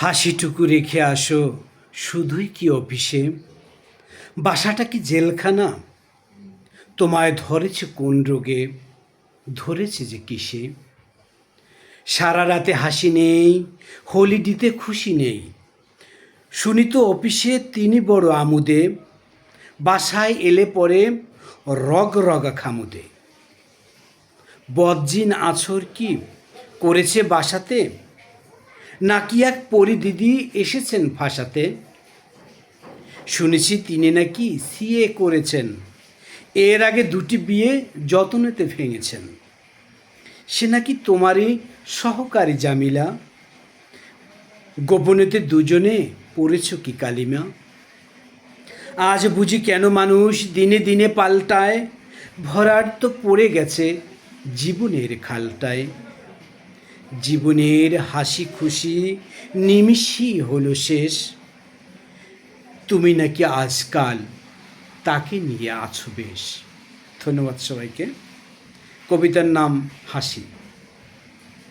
হাসিটুকু রেখে আসো শুধুই কি অফিসে, বাসাটা কি জেলখানা? তোমায় ধরেছে কোন রোগে, ধরেছে যে কিসে? সারা রাতে হাসি নেই, হোলিডেতে খুশি নেই। শুনি তো অফিসে তিনি বড় আমুদে, বাসায় এলে পরে রগ রগা খামুদে। বদজিন আছর কি করেছে বাসাতে, নাকি এক পরি দিদি এসেছেন ফাঁসাতে? শুনেছি তিনি নাকি সিএ করেছেন, এর আগে 2টি বিয়ে যতনেতে ভেঙেছেন। সে নাকি তোমারই সহকারী জামিলা, গোপনেতে দুজনে পড়েছ কি কালিমা? আজ বুঝি কেন মানুষ দিনে দিনে পাল্টায়, ভরার তো পড়ে গেছে জীবনের খালটায়। জীবনের হাসি খুশি নিমিষই হলো শেষ, তুমি নাকি আজকাল তাকে নিয়ে আছো বেশ। ধন্যবাদ সবাইকে। কবিতার নাম হাসি।